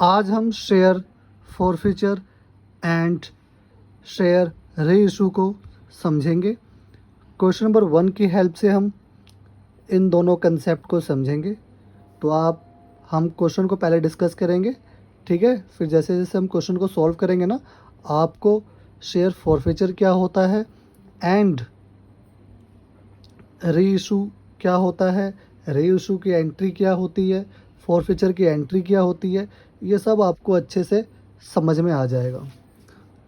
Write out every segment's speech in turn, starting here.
आज हम share forfeiture and share री इशू को समझेंगे। क्वेश्चन नंबर 1 की हेल्प से हम इन दोनों कंसेप्ट को समझेंगे। तो हम क्वेश्चन को पहले डिस्कस करेंगे, ठीक है। फिर जैसे जैसे हम क्वेश्चन को सॉल्व करेंगे ना, आपको शेयर फॉरफीचर क्या होता है एंड री इशू क्या होता है, री इशू की एंट्री क्या होती है, फॉरफीचर की एंट्री क्या होती है, ये सब आपको अच्छे से समझ में आ जाएगा।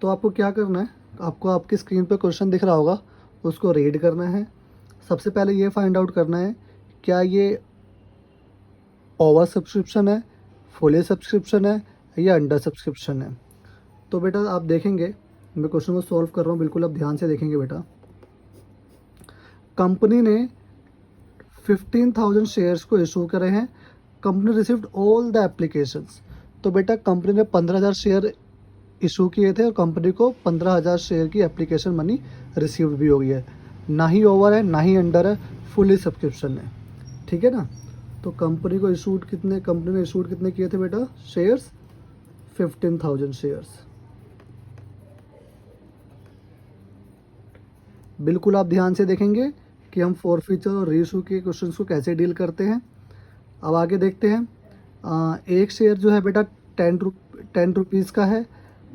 तो आपको क्या करना है, आपको आपकी स्क्रीन पे क्वेश्चन दिख रहा होगा, उसको रीड करना है। सबसे पहले ये फाइंड आउट करना है क्या ये ओवर सब्सक्रिप्शन है, फुली सब्सक्रिप्शन है या अंडर सब्सक्रिप्शन है। तो बेटा आप देखेंगे, मैं क्वेश्चन को सॉल्व कर रहा हूँ, बिल्कुल आप ध्यान से देखेंगे बेटा। कंपनी ने 15,000 शेयर्स को इशू करे हैं। Company received all the applications. तो बेटा कंपनी ने 15,000 शेयर इशू किए थे और कंपनी को 15,000 शेयर की एप्लीकेशन मनी रिसीव्ड भी हो गई है। ना ही ओवर है ना ही अंडर है, फुली सब्सक्रिप्शन है, ठीक है ना। तो कंपनी ने इशूड कितने किए थे बेटा शेयर्स, 15,000 शेयर्स। बिल्कुल आप ध्यान से देखेंगे कि हम फॉरफीचर और रीइशू के क्वेश्चंस को कैसे डील करते हैं। अब आगे देखते हैं। एक शेयर जो है बेटा 10 रुपीज़ का है।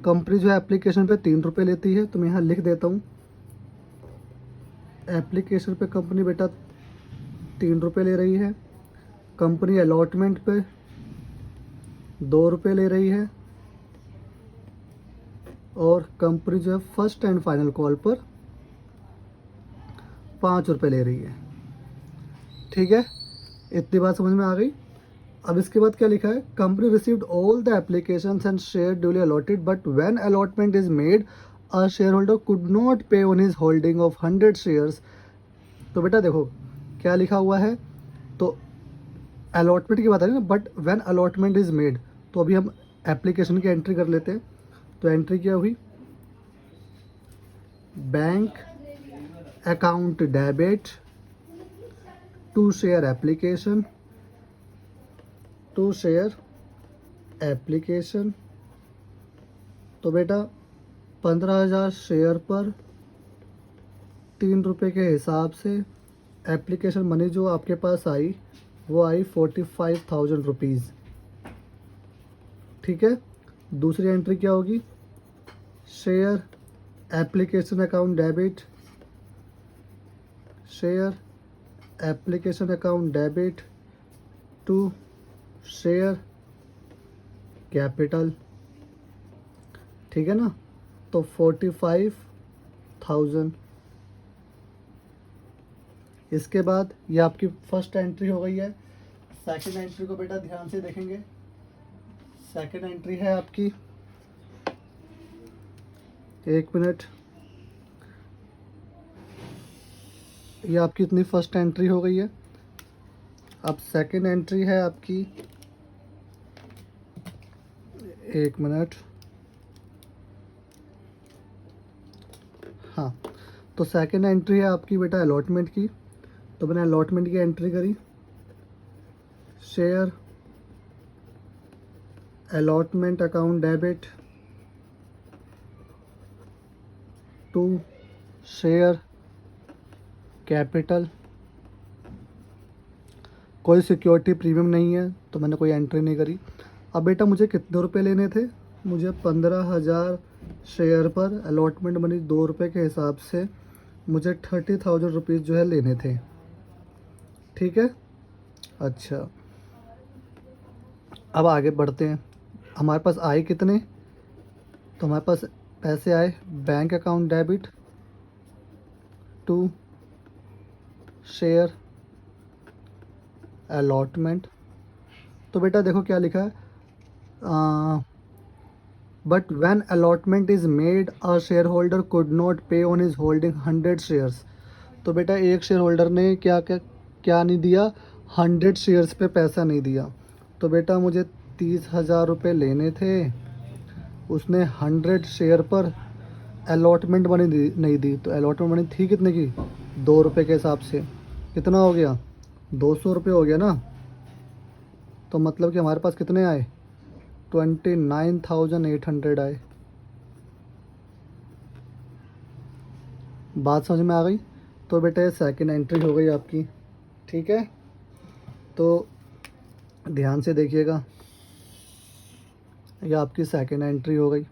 कंपनी जो है एप्लीकेशन पे 3 रुपये लेती है। तो मैं यहाँ लिख देता हूँ, एप्लीकेशन पे कंपनी बेटा 3 रुपये ले रही है। कंपनी अलॉटमेंट पे 2 रुपये ले रही है और कंपनी जो है फर्स्ट एंड फाइनल कॉल पर 5 रुपये ले रही है, ठीक है। इतनी बात समझ में आ गई। अब इसके बाद क्या लिखा है, company received all the applications and share duly allotted but when allotment is made a shareholder could not pay on his holding of 100 shares. तो बेटा देखो क्या लिखा हुआ है, तो अलॉटमेंट की बात है ना, but when allotment is made. तो अभी हम एप्लीकेशन की एंट्री कर लेते हैं। तो एंट्री क्या हुई, bank account debit to share application, to share application. तो बेटा 15,000 शेयर पर 3 रुपये के हिसाब से एप्लीकेशन मनी जो आपके पास आई वो आई 45,000 रुपीज़, ठीक है। दूसरी एंट्री क्या होगी, share application account debit, share application account debit to share capital, ठीक है ना। तो 45,000। इसके बाद ये आपकी फर्स्ट एंट्री हो गई है। सेकंड एंट्री को बेटा ध्यान से देखेंगे। सेकंड एंट्री है आपकी, एक मिनट, ये आपकी इतनी फर्स्ट एंट्री हो गई है। अब सेकंड एंट्री है आपकी, एक मिनट, हाँ। तो सेकंड एंट्री है आपकी बेटा अलॉटमेंट की। तो मैंने अलॉटमेंट की एंट्री करी, share allotment account debit to share capital. कोई सिक्योरिटी प्रीमियम नहीं है तो मैंने कोई एंट्री नहीं करी। अब बेटा मुझे कितने रुपए लेने थे, मुझे 15,000 शेयर पर अलॉटमेंट मनी 2 रुपये के हिसाब से मुझे 30,000 रुपीज़ जो है लेने थे, ठीक है। अच्छा अब आगे बढ़ते हैं। हमारे पास आए कितने, तो हमारे पास पैसे आए bank account debit to share allotment. तो बेटा देखो क्या लिखा है, but when allotment is made a shareholder could not pay on his holding 100 shares. तो बेटा एक शेयर होल्डर ने क्या क्या क्या नहीं दिया, 100 शेयर्स पे पैसा नहीं दिया। तो बेटा मुझे 30,000 रुपये लेने थे, उसने 100 शेयर पर अलॉटमेंट मनी नहीं दी। तो अलॉटमेंट मनी थी कितने की, 2 रुपये के हिसाब से कितना हो गया, 200 रुपये हो गया ना। तो मतलब कि हमारे पास कितने आए, 29,800 आए। बात समझ में आ गई? तो बेटा ये सेकंड एंट्री हो गई आपकी, ठीक है। तो ध्यान से देखिएगा, ये आपकी सेकंड एंट्री हो गई,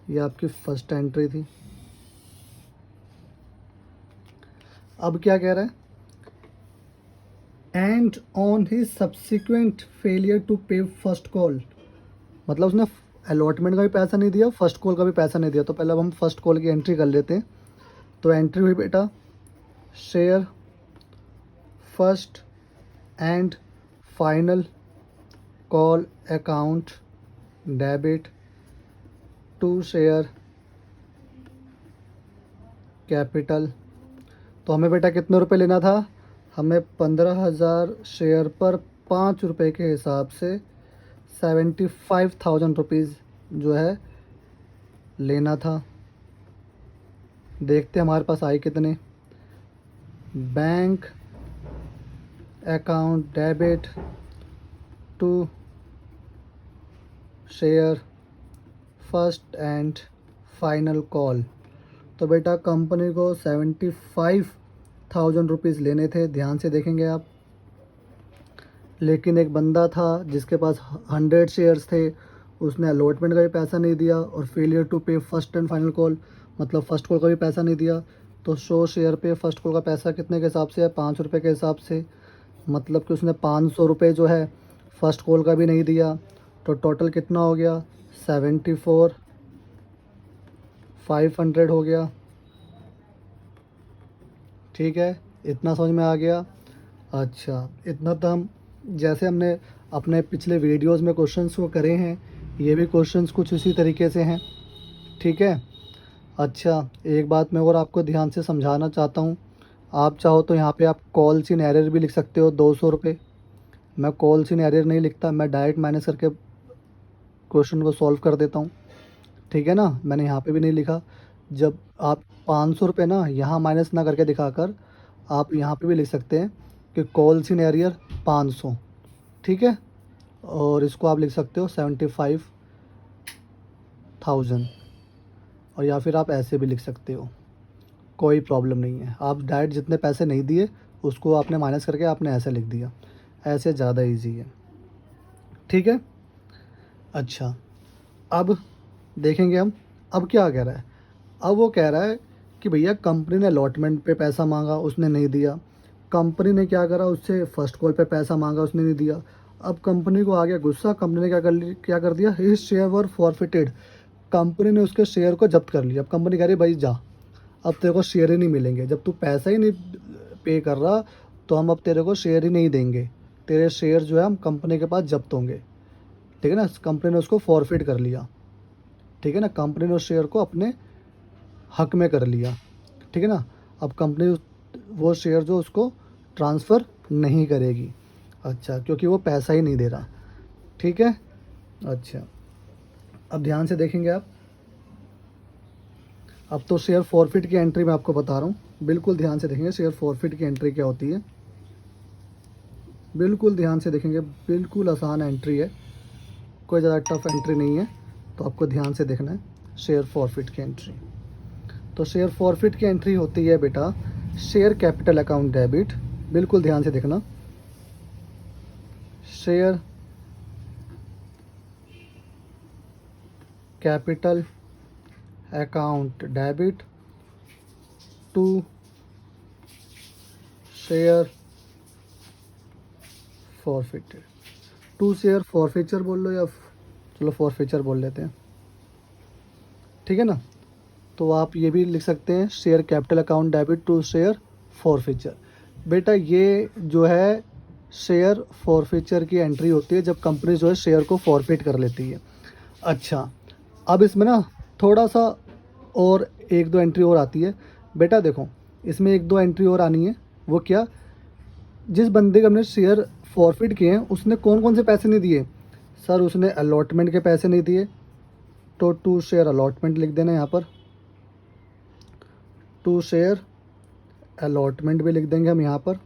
ये आपकी फर्स्ट एंट्री थी। अब क्या कह रहा है? And on he subsequent failure to pay first call, मतलब उसने अलॉटमेंट का भी पैसा नहीं दिया, फर्स्ट कॉल का भी पैसा नहीं दिया। तो पहले अब हम फर्स्ट कॉल की एंट्री कर लेते हैं। तो एंट्री हुई बेटा, share first and final call account debit to share capital. तो हमें बेटा कितने रुपए लेना था? हमें 15,000 शेयर पर 5 रुपये के हिसाब से 75,000 रुपीज़ जो है लेना था। देखते हैं हमारे पास आए कितने। Bank account debit to share first and final call. तो बेटा कंपनी को 75,000 रुपीज़ लेने थे, ध्यान से देखेंगे आप। लेकिन एक बंदा था जिसके पास 100 शेयर्स थे, उसने अलॉटमेंट का भी पैसा नहीं दिया और failure to pay first and final call, मतलब फ़र्स्ट कॉल का भी पैसा नहीं दिया। तो 100 शेयर पे फ़र्स्ट कॉल का पैसा कितने के हिसाब से है? 5 रुपये के हिसाब से। मतलब कि उसने 500 रुपये जो है फ़र्स्ट कॉल का भी नहीं दिया। तो टोटल कितना हो गया? 74,500 हो गया, ठीक है। इतना समझ में आ गया? अच्छा, इतना तो हम जैसे हमने अपने पिछले वीडियोस में क्वेश्चंस को करे हैं, ये भी क्वेश्चंस कुछ इसी तरीके से हैं, ठीक है। अच्छा, एक बात मैं और आपको ध्यान से समझाना चाहता हूँ। आप चाहो तो यहाँ पे आप कॉल्स इन एरर भी लिख सकते हो, 200 रुपये। मैं कॉल्स इन एरर नहीं लिखता, मैं डायरेक्ट माइनस करके क्वेश्चन को सॉल्व कर देता हूँ, ठीक है ना। मैंने यहाँ पे भी नहीं लिखा। जब आप 500 रुपये ना यहाँ माइनस ना करके दिखाकर आप यहाँ पे भी लिख सकते हैं कि कॉल्स इन एरियर 500, ठीक है। और इसको आप लिख सकते हो 75,000, और या फिर आप ऐसे भी लिख सकते हो, कोई प्रॉब्लम नहीं है। आप डायरेक्ट जितने पैसे नहीं दिए उसको आपने माइनस करके आपने ऐसे लिख दिया, ऐसे ज़्यादा इजी है, ठीक है। अच्छा, अब देखेंगे हम, अब क्या कह रहा है। अब वो कह रहा है कि भैया कंपनी ने अलॉटमेंट पे पैसा मांगा, उसने नहीं दिया। कंपनी ने क्या करा, उससे फ़र्स्ट कॉल पे पैसा मांगा, उसने नहीं दिया। अब कंपनी को आ गया गुस्सा, कंपनी ने क्या कर दिया, हिज शेयर वर फॉरफिटेड। कंपनी ने उसके शेयर को जब्त कर लिया। अब कंपनी कह रही भाई जा, अब तेरे को शेयर ही नहीं मिलेंगे, जब तू पैसा ही नहीं पे कर रहा तो हम अब तेरे को शेयर ही नहीं देंगे, तेरे शेयर जो है हम कंपनी के पास जब्त होंगे, ठीक है ना। कंपनी ने उसको फॉरफिट कर लिया, ठीक है ना। कंपनी ने उस शेयर को अपने हक में कर लिया, ठीक है ना। अब कंपनी वो शेयर जो उसको ट्रांसफ़र नहीं करेगी, अच्छा, क्योंकि वो पैसा ही नहीं दे रहा, ठीक है। अच्छा, अब ध्यान से देखेंगे आप। अब तो शेयर फॉरफिट की एंट्री मैं आपको बता रहा हूँ, बिल्कुल ध्यान से देखेंगे शेयर फॉरफिट की एंट्री क्या होती है। बिल्कुल ध्यान से देखेंगे, बिल्कुल आसान एंट्री है, कोई ज़्यादा टफ एंट्री नहीं है। तो आपको ध्यान से देखना है शेयर फॉरफिट की एंट्री। तो शेयर फॉरफिट की एंट्री होती है बेटा शेयर कैपिटल अकाउंट डेबिट, बिल्कुल ध्यान से देखना। Share capital account debit to share forfeited. To share forfeiture बोल लो, या चलो फॉरफिचर बोल लेते हैं, ठीक है ना। तो आप ये भी लिख सकते हैं share capital account debit to share forfeiture. बेटा ये जो है शेयर फॉरफिचर की एंट्री होती है जब कंपनी जो है शेयर को फॉरफिट कर लेती है। अच्छा, अब इसमें ना थोड़ा सा और एक दो एंट्री और आती है। बेटा देखो, इसमें एक दो एंट्री और आनी है। वो क्या? जिस बंदे के हमने शेयर फॉरफिट किए हैं उसने कौन कौन से पैसे नहीं दिए? सर उसने अलॉटमेंट के पैसे नहीं दिए, तो टू शेयर अलॉटमेंट लिख देना यहाँ पर। टू शेयर अलॉटमेंट भी लिख देंगे हम यहाँ पर।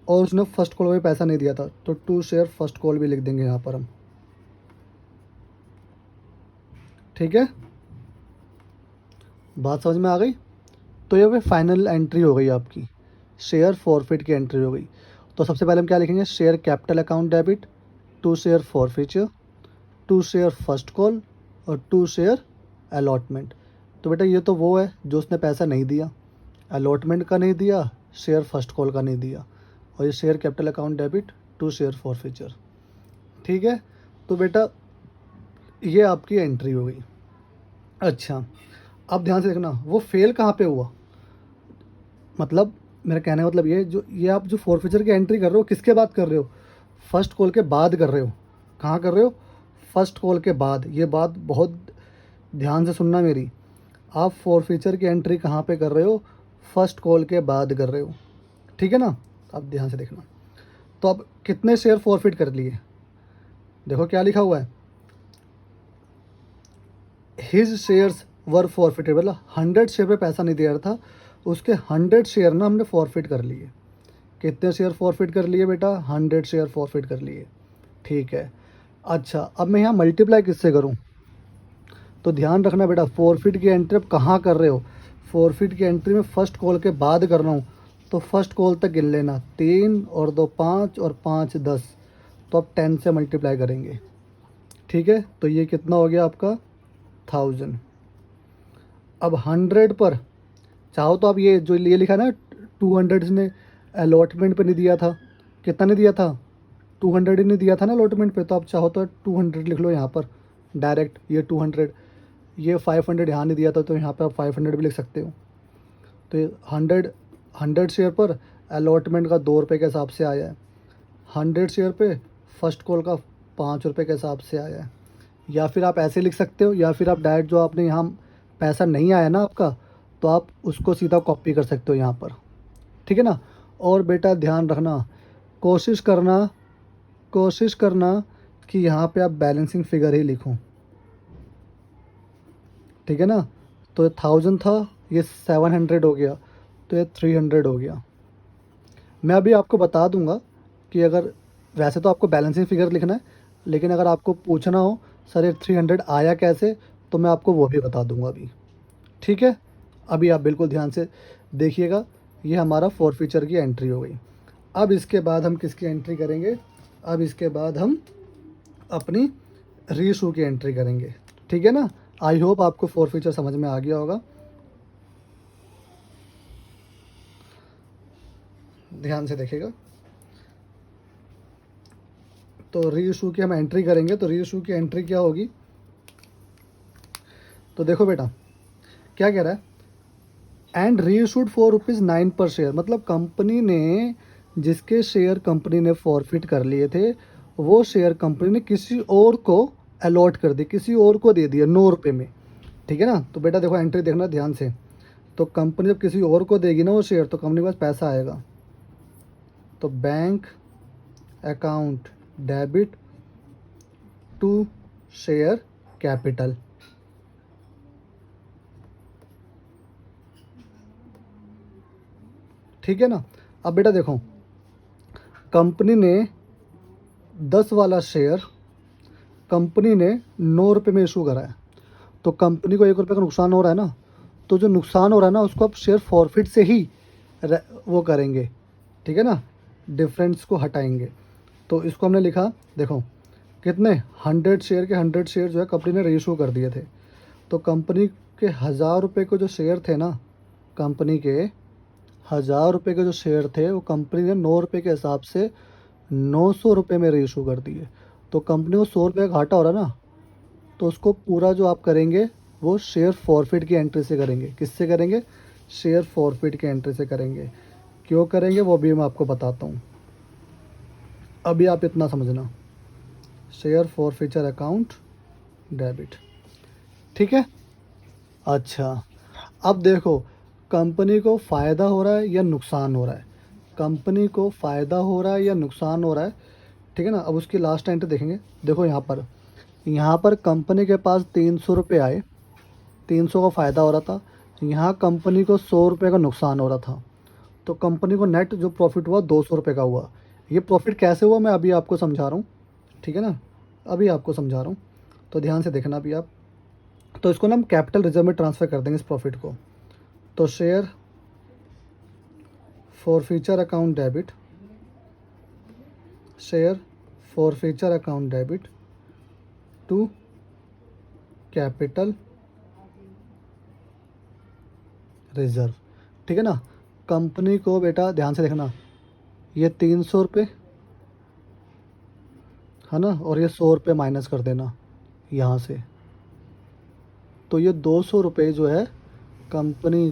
और उसने फर्स्ट कॉल में पैसा नहीं दिया था, तो टू शेयर फर्स्ट कॉल भी लिख देंगे यहाँ पर हम, ठीक है, बात समझ में आ गई। तो ये भी फाइनल एंट्री हो गई आपकी, शेयर फॉरफिट की एंट्री हो गई। तो सबसे पहले हम क्या लिखेंगे, share capital account debit, to share forfeiture, to share first call और टू शेयर अलॉटमेंट। तो बेटा ये तो वो है जो उसने पैसा नहीं दिया, अलॉटमेंट का नहीं दिया, शेयर फर्स्ट कॉल का नहीं दिया, और ये share capital account debit, to share forfeiture. ठीक है, तो बेटा ये आपकी एंट्री हो गई। अच्छा, अब ध्यान से देखना वो फेल कहाँ पे हुआ, मतलब मेरा कहने का मतलब ये आप जो फॉरफीचर की एंट्री कर रहे हो किसके बाद कर रहे हो, फर्स्ट कॉल के बाद कर रहे हो। कहाँ कर रहे हो, फर्स्ट कॉल के बाद। ये बात बहुत ध्यान से सुनना मेरी, आप फॉरफीचर की एंट्री कहाँ पे कर रहे हो, फर्स्ट कॉल के बाद कर रहे हो। ठीक है ना, अब ध्यान से देखना। तो अब कितने शेयर फॉरफिट कर लिए, देखो क्या लिखा हुआ है, हिज शेयर्स वर फॉरफिटेड, मतलब 100 शेयर पे पैसा नहीं दिया था, उसके 100 शेयर ना हमने फॉरफिट कर लिए। कितने शेयर फॉरफिट कर लिए बेटा, 100 शेयर फॉरफिट कर लिए। ठीक है, अच्छा अब मैं यहाँ मल्टीप्लाई किससे करूँ, तो ध्यान रखना बेटा फॉरफिट की एंट्री अब कहाँ कर रहे हो, फॉरफिट की एंट्री में फ़र्स्ट कॉल के बाद कर रहा हूँ, तो फर्स्ट कॉल तक गिन लेना, 3 और 2 5 और 5 10, तो अब 10 से मल्टीप्लाई करेंगे। ठीक है, तो ये कितना हो गया आपका 1000। अब 100 पर चाहो तो आप ये जो ये लिखा ना 200 ने अलॉटमेंट पे नहीं दिया था, कितना नहीं दिया था, 200 ही नहीं दिया था ना अलॉटमेंट पे, तो आप चाहो तो 200 लिख लो यहाँ पर डायरेक्ट, ये 200, ये 500 यहाँ नहीं दिया था तो यहाँ पे आप 500 भी लिख सकते हो। तो ये 100 शेयर पर अलॉटमेंट का 2 रुपये के हिसाब से आया है, 100 शेयर पे फर्स्ट कॉल का 5 रुपये के हिसाब से आया है। या फिर आप ऐसे लिख सकते हो, या फिर आप डायरेक्ट जो आपने यहाँ पैसा नहीं आया ना आपका, तो आप उसको सीधा कॉपी कर सकते हो यहाँ पर। ठीक है ना, और बेटा ध्यान रखना, कोशिश करना कि यहाँ पे आप बैलेंसिंग फिगर ही लिखो। ठीक है ना, तो ये 1000 था, ये 700 हो गया, तो ये 300 हो गया। मैं अभी आपको बता दूंगा कि अगर वैसे तो आपको बैलेंसिंग फिगर लिखना है, लेकिन अगर आपको पूछना हो सर ये 300 आया कैसे, तो मैं आपको वो भी बता दूंगा अभी। ठीक है, अभी आप बिल्कुल ध्यान से देखिएगा, ये हमारा फॉरफीचर की एंट्री हो गई। अब इसके बाद हम किसकी एंट्री करेंगे, अब इसके बाद हम अपनी रीइशू की एंट्री करेंगे। ठीक है ना, आई होप आपको फॉरफीचर समझ में आ गया होगा। ध्यान से देखिएगा, तो रीइशू की हम एंट्री करेंगे, तो रीइशू की एंट्री क्या होगी, तो देखो बेटा क्या कह रहा है, एंड रीइशूड फॉर ₹9 पर शेयर, मतलब कंपनी ने जिसके शेयर कंपनी ने फॉरफिट कर लिए थे, वो शेयर कंपनी ने किसी और को अलॉट कर दी, किसी और को दे दिया 9 रुपये में। ठीक है ना, तो बेटा देखो एंट्री देखना ध्यान से, तो कंपनी जब किसी और को देगी ना वो शेयर, तो कंपनी के पास पैसा आएगा, तो bank account debit to share capital. ठीक है ना, अब बेटा देखो कंपनी ने 10 वाला शेयर कंपनी ने 9 रुपये में इशू करा है, तो कंपनी को 1 रुपये का नुकसान हो रहा है ना, तो जो नुकसान हो रहा है ना उसको आप शेयर फॉरफिट से ही वो करेंगे। ठीक है ना, डिफरेंस को हटाएंगे। तो इसको हमने लिखा, देखो कितने 100 शेयर के 100 शेयर जो है कंपनी ने रीइशू कर दिए थे, तो कंपनी के 1000 रुपये के जो शेयर थे ना, कंपनी के 1000 रुपये के जो शेयर थे वो कंपनी ने 9 रुपये के हिसाब से 900 रुपये में रीइशू कर दिए, तो कंपनी को 100 रुपये का घाटा हो रहा है ना, तो उसको पूरा जो आप करेंगे वो शेयर फॉरफिट की एंट्री से करेंगे। किससे करेंगे, शेयर फॉरफिट की एंट्री से करेंगे। क्यों करेंगे वो भी मैं आपको बताता हूँ, अभी आप इतना समझना, शेयर फॉरफीचर अकाउंट डेबिट। ठीक है, अच्छा अब देखो कंपनी को फ़ायदा हो रहा है या नुकसान हो रहा है, कंपनी को फ़ायदा हो रहा है या नुकसान हो रहा है। ठीक है ना, अब उसकी लास्ट एंट्री देखेंगे, देखो यहाँ पर कंपनी के पास 300 रुपये आए, 300 का फ़ायदा हो रहा था, यहाँ कंपनी को 100 रुपये का नुकसान हो रहा था, तो कंपनी को नेट जो प्रॉफिट हुआ 200 रुपये का हुआ। ये प्रॉफिट कैसे हुआ मैं अभी आपको समझा रहा हूँ। ठीक है ना, अभी आपको समझा रहा हूँ, तो ध्यान से देखना अभी आप। तो इसको ना हम कैपिटल रिजर्व में ट्रांसफ़र कर देंगे इस प्रॉफिट को। तो share forfeiture account debit, share forfeiture account debit to capital reserve. ठीक है ना। कंपनी को बेटा ध्यान से देखना, ये 300 रुपये है ना, और ये 100 रुपये माइनस कर देना यहाँ से। तो ये 200 रुपये जो है कंपनी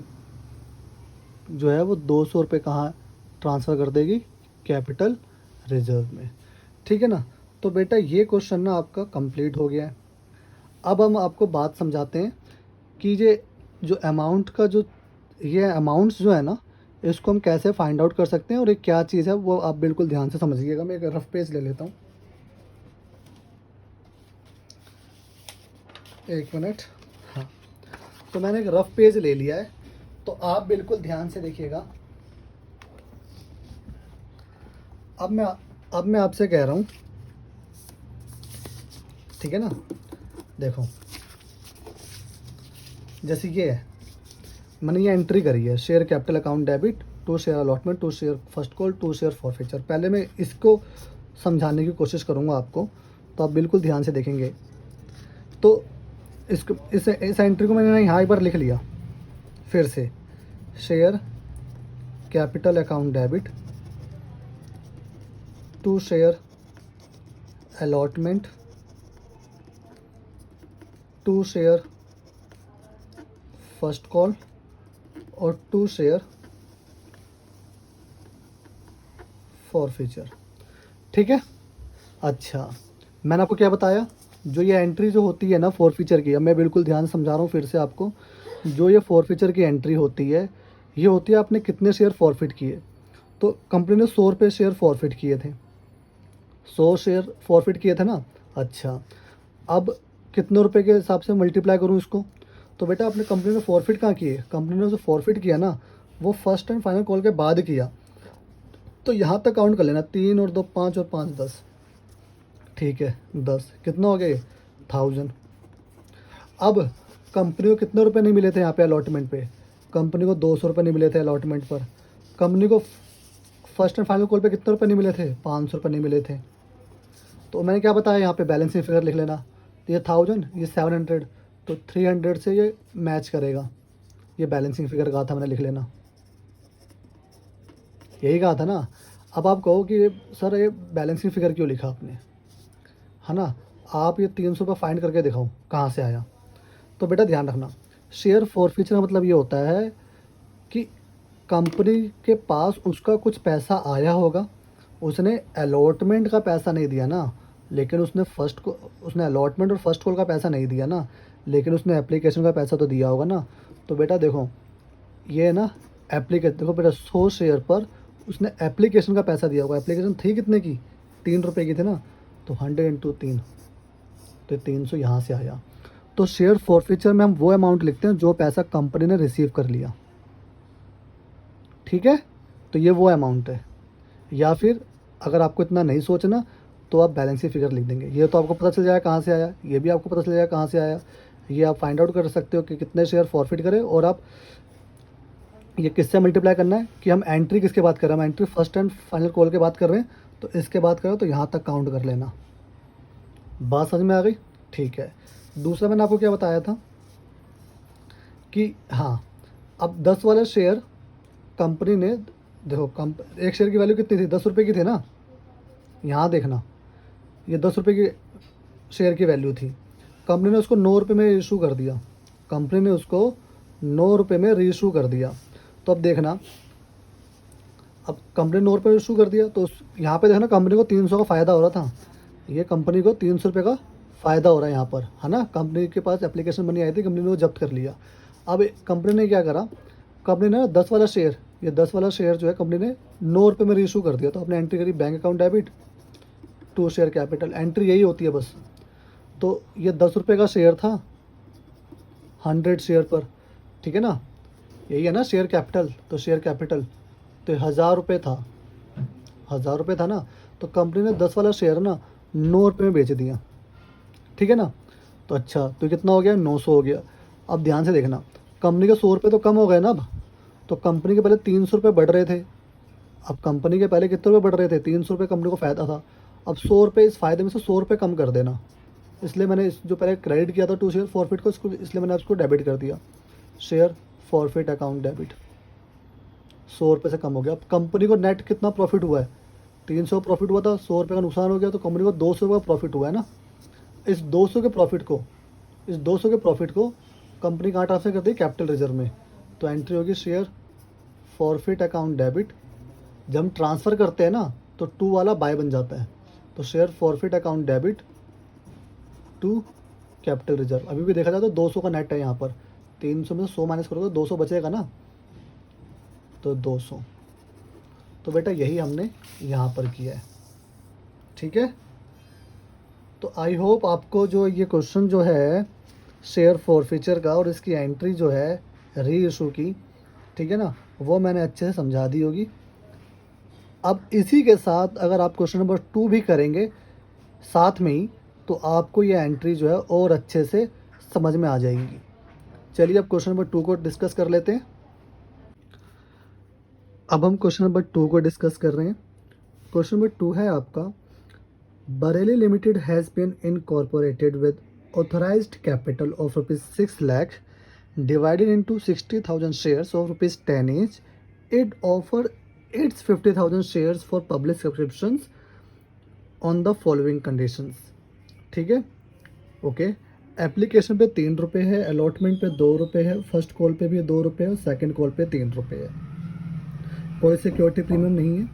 जो है वो 200 रुपये कहाँ ट्रांसफ़र कर देगी, कैपिटल रिजर्व में। ठीक है ना। तो बेटा ये क्वेश्चन ना आपका कंप्लीट हो गया है। अब हम आपको बात समझाते हैं कि ये जो अमाउंट का जो ये अमाउंट्स जो है ना, इसको हम कैसे फाइंड आउट कर सकते हैं और ये क्या चीज़ है वो आप बिल्कुल ध्यान से समझिएगा। मैं एक रफ पेज ले लेता हूँ, एक मिनट। हाँ, तो मैंने एक रफ पेज ले लिया है, तो आप बिल्कुल ध्यान से देखिएगा। अब मैं आपसे कह रहा हूँ, ठीक है ना। देखो जैसे ये है, मैंने ये एंट्री करी है, share capital account debit to share allotment to share first call to share forfeiture. पहले मैं इसको समझाने की कोशिश करूँगा आपको, तो आप बिल्कुल ध्यान से देखेंगे। तो इसको इस एंट्री को मैंने यहाँ एक बार लिख लिया, फिर से share capital account debit to share allotment to share first call और टू शेयर फॉरफीचर। ठीक है। अच्छा, मैंने आपको क्या बताया, जो ये एंट्री जो होती है ना फॉरफीचर की, अब मैं बिल्कुल ध्यान से समझा रहा हूँ फिर से आपको। जो ये फॉरफीचर की एंट्री होती है, ये होती है आपने कितने शेयर फॉरफिट किए। तो कंपनी ने 100 रुपये शेयर फॉरफिट किए थे, 100 शेयर फॉरफिट किए थे ना। अच्छा, अब कितने रुपए के हिसाब से मल्टीप्लाई करूँ इसको। तो बेटा आपने कंपनी ने फॉरफिट कहाँ किए, कंपनी ने जो फॉरफिट किया ना वो फर्स्ट एंड फाइनल कॉल के बाद किया। तो यहाँ तक काउंट कर लेना, 3 और 2 5 और 5 10। ठीक है, 10 कितना हो गया, 1000। अब कंपनी को कितने रुपए नहीं मिले थे यहाँ पे अलॉटमेंट पे, कंपनी को 200 रुपये नहीं मिले थे अलॉटमेंट पर। कंपनी को फर्स्ट एंड फाइनल कॉल पे कितने रुपये नहीं मिले थे, 500 रुपये नहीं मिले थे। तो मैंने क्या बताया, यहाँ पे बैलेंसिंग फिगर लिख लेना। ये 1000, ये 700, तो 300 से ये मैच करेगा। ये बैलेंसिंग फिगर कहा था मैंने, लिख लेना, यही कहा था ना। अब आप कहो कि सर ये बैलेंसिंग फिगर क्यों लिखा आपने, है ना। आप ये 300 रुपये फाइंड करके दिखाओ कहाँ से आया। तो बेटा ध्यान रखना, शेयर फॉरफीचर का मतलब ये होता है कि कंपनी के पास उसका कुछ पैसा आया होगा, उसने अलॉटमेंट का पैसा नहीं दिया ना, लेकिन उसने अलॉटमेंट और फर्स्ट कॉल का पैसा नहीं दिया ना, लेकिन उसने एप्लीकेशन का पैसा तो दिया होगा ना। तो बेटा देखो ये है ना एप्लीकेशन, देखो बेटा 100 शेयर पर उसने एप्लीकेशन का पैसा दिया होगा। एप्लीकेशन थी कितने की, 3 रुपये की थी ना। तो 100 इंटू 3, तो 300 यहाँ से आया। तो शेयर फॉरफीचर में हम वो अमाउंट लिखते हैं जो पैसा कंपनी ने रिसीव कर लिया। ठीक है, तो ये वो अमाउंट है। या फिर अगर आपको इतना नहीं सोचना तो आप बैलेंसिंग फिगर लिख देंगे। ये तो आपको पता चल जाएगा कहाँ से आया, ये भी आपको पता चल जाएगा कहाँ से आया। ये आप फाइंड आउट कर सकते हो कि कितने शेयर फॉरफिट करें, और आप ये किससे मल्टीप्लाई करना है कि हम एंट्री किसके बाद कर रहे हैं, हम entry first and final call के बाद कर रहे हैं, तो इसके बाद करो तो यहाँ तक काउंट कर लेना। बात समझ में आ गई। ठीक है। दूसरा मैंने आपको क्या बताया था कि हाँ, अब 10 वाले शेयर कंपनी ने, देखो एक शेयर की वैल्यू कितनी थी, 10 रुपये की थी ना। यहाँ देखना, ये 10 रुपये की शेयर की वैल्यू थी, कंपनी ने उसको 9 रुपये में इशू कर दिया। कंपनी ने उसको 9 रुपये में रीइशू कर दिया। तो अब देखना, अब कंपनी ने 9 रुपये इशू कर दिया, तो यहाँ पे देखना कंपनी को 300 का फ़ायदा हो रहा था। ये कंपनी को 300 रुपये का फ़ायदा हो रहा है यहाँ पर, है ना। कंपनी के पास एप्लीकेशन बनी आई थी, कंपनी ने वो जब्त कर लिया। अब कंपनी ने क्या करा, कंपनी ने 10 वाला शेयर, ये 10 वाला शेयर जो है कंपनी ने 9 रुपये में रीइशू कर दिया। तो आपने एंट्री करी bank account debit to share capital, entry यही होती है बस। तो ये 10 रुपये का शेयर था 100 शेयर पर, ठीक है ना, यही है ना शेयर कैपिटल। तो शेयर कैपिटल तो 1000 रुपये था, 1000 रुपये था ना। तो कंपनी ने 10 वाला शेयर ना 9 रुपये में बेच दिया, ठीक है ना। तो अच्छा, तो कितना हो गया, 900 हो गया। अब ध्यान से देखना, कंपनी के 100 रुपये तो कम हो गए ना अब। तो कंपनी के पहले 300 रुपये बढ़ रहे थे, अब कंपनी के पहले कितने रुपये बढ़ रहे थे, 300 रुपये कंपनी को फ़ायदा था। अब 100 रुपये, इस फ़ायदे में से 100 रुपये कम कर देना। इसलिए मैंने इस जो पहले क्रेडिट किया था टू शेयर फॉरफिट को, इसको इसलिए मैंने उसको डेबिट कर दिया। शेयर फॉरफिट अकाउंट डेबिट, 100 रुपये से कम हो गया। अब कंपनी को नेट कितना प्रॉफिट हुआ है, 300 प्रॉफिट हुआ था, 100 रुपये का नुकसान हो गया, तो कंपनी को 200 रुपये का प्रॉफिट हुआ है ना। इस 200 के प्रॉफिट को, इस 200 के प्रॉफिट को कंपनी कहाँ ट्रांसफर कर दी, कैपिटल रिजर्व में। तो एंट्री होगी शेयर फॉरफिट अकाउंट डेबिट। जब हम ट्रांसफ़र करते हैं ना तो टू वाला बाय बन जाता है, तो share forfeit account debit to capital reserve. अभी भी देखा जाए तो 200 का नेट है यहाँ पर, 300 में से 100 माइनस करोगे 200 बचेगा ना, तो 200। तो बेटा यही हमने यहाँ पर किया है, ठीक है। तो आई होप आपको जो ये क्वेश्चन जो है शेयर फॉरफिचर का और इसकी एंट्री जो है री इशू की, ठीक है ना, वो मैंने अच्छे से समझा दी होगी। अब इसी के साथ अगर आप क्वेश्चन नंबर 2 भी करेंगे साथ में ही, तो आपको ये एंट्री जो है और अच्छे से समझ में आ जाएगी। चलिए अब क्वेश्चन नंबर 2 को डिस्कस कर लेते हैं। अब हम क्वेश्चन नंबर 2 को डिस्कस कर रहे हैं। क्वेश्चन नंबर 2 है आपका, Bareilly limited has been incorporated with authorised capital of ₹6 lakh divided into 60,000 shares of ₹10 each. It offered its 50,000 shares for public subscriptions on the following conditions. ठीक है, ओके। एप्लीकेशन पे 3 रुपये है, अलॉटमेंट पे 2 रुपये है, फर्स्ट कॉल पे भी 2 रुपये है और सेकंड कॉल पे 3 रुपये है। कोई सिक्योरिटी प्रीमियम नहीं है।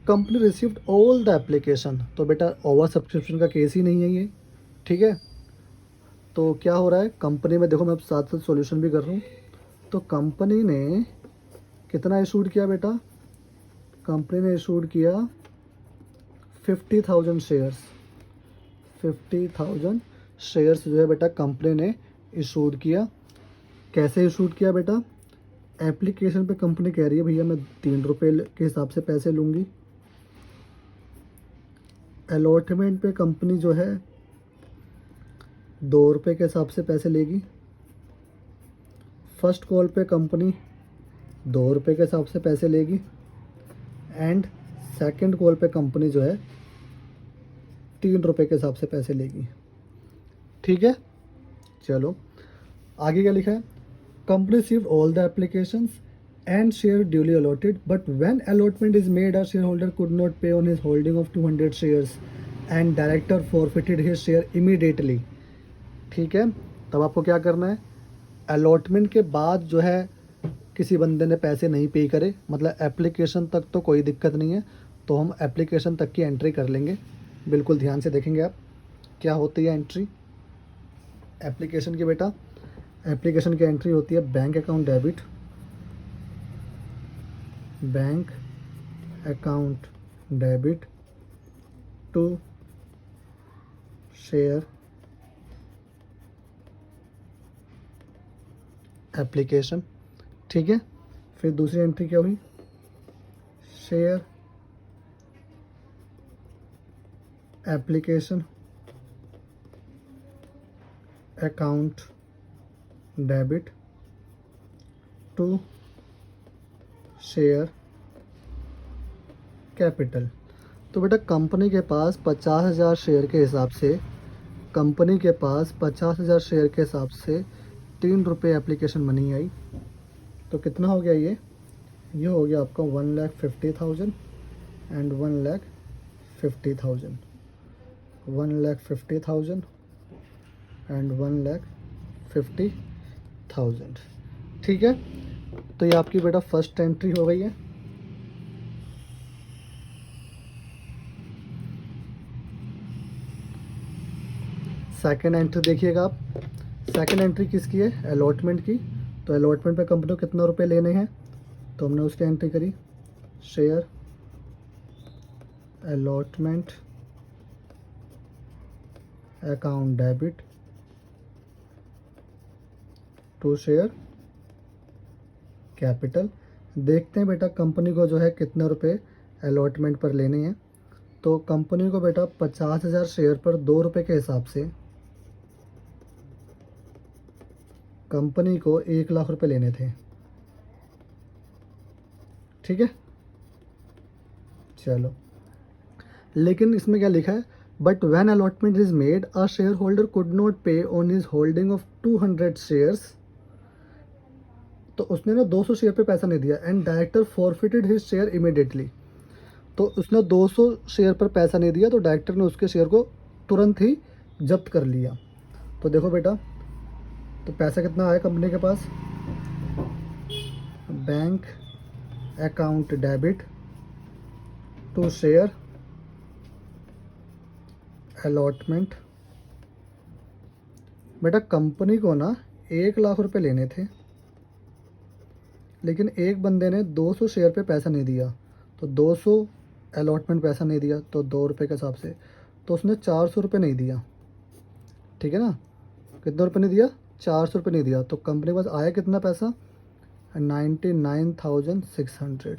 Company received all the application, तो बेटा ओवर सब्सक्रिप्शन का केस ही नहीं है ये, ठीक है। तो क्या हो रहा है कंपनी में, देखो मैं अब साथ साथ सॉल्यूशन भी कर रहा हूँ। तो कंपनी ने कितना इशूड किया बेटा, कंपनी ने इशूड किया 50,000 शेयर्स। 50,000 शेयर्स जो है बेटा कंपनी ने इशूड किया। कैसे इशूड किया बेटा, एप्लीकेशन पे कंपनी कह रही है भैया मैं 3 रुपये के हिसाब से पैसे लूँगी। अलॉटमेंट पे कंपनी जो है 2 रुपये के हिसाब से पैसे लेगी। फर्स्ट कॉल पे कंपनी 2 रुपये के हिसाब से पैसे लेगी एंड सेकंड कॉल पे कंपनी जो है 3 रुपये के हिसाब से पैसे लेगी, ठीक है। चलो आगे क्या लिखा है, company received all the applications and share duly allotted but when allotment is made a shareholder could not pay on his holding of 200 shares and director forfeited his share immediately. ठीक है, तब आपको क्या करना है, allotment के बाद जो है किसी बंदे ने पैसे नहीं पे करे, मतलब एप्लीकेशन तक तो कोई दिक्कत नहीं है, तो हम एप्लीकेशन तक की एंट्री कर लेंगे। बिल्कुल ध्यान से देखेंगे आप क्या होती है एंट्री एप्लीकेशन की। बेटा एप्लीकेशन की एंट्री होती है bank account debit, bank account debit to share application, ठीक है। फिर दूसरी एंट्री क्या हुई, share application account debit to share capital. तो बेटा कंपनी के पास 50,000 शेयर के हिसाब से, कंपनी के पास 50,000 शेयर के हिसाब से 3 रुपये एप्लीकेशन मनी आई। तो कितना हो गया ये हो गया आपका 1,50,000 एंड 1,50,000, 1,50,000 एंड 1,50,000, ठीक है। तो ये आपकी बेटा फर्स्ट एंट्री हो गई है। सेकंड एंट्री देखिएगा आप, सेकंड एंट्री किसकी है, अलॉटमेंट की। तो अलॉटमेंट पे कंपनी को कितना रुपए लेने हैं, तो हमने उसकी एंट्री करी, share allotment account debit to share capital. देखते हैं बेटा कंपनी को जो है कितने रुपए अलॉटमेंट पर लेने हैं। तो कंपनी को बेटा 50,000 शेयर पर 2 रुपये के हिसाब से कंपनी को 1 लाख रुपए लेने थे, ठीक है। चलो, लेकिन इसमें क्या लिखा है, but when allotment is made a shareholder could not pay on his holding of 200 shares. तो उसने ना 200 शेयर पे पैसा नहीं दिया, and director forfeited his share immediately. तो उसने 200 शेयर पर पैसा नहीं दिया, तो डायरेक्टर ने उसके शेयर को तुरंत ही जब्त कर लिया। तो देखो बेटा, तो पैसा कितना आया कंपनी के पास, bank account debit to share allotment. बेटा कंपनी को ना 1 लाख रुपए लेने थे, लेकिन एक बंदे ने 200 शेयर पे पैसा नहीं दिया, तो 200 अलॉटमेंट पैसा नहीं दिया, तो 2 रुपये के हिसाब से तो उसने 400 रुपये नहीं दिया, ठीक है ना। कितने रुपये नहीं दिया, 400 रुपये नहीं दिया, तो कंपनी के पास आया कितना पैसा, 99,600,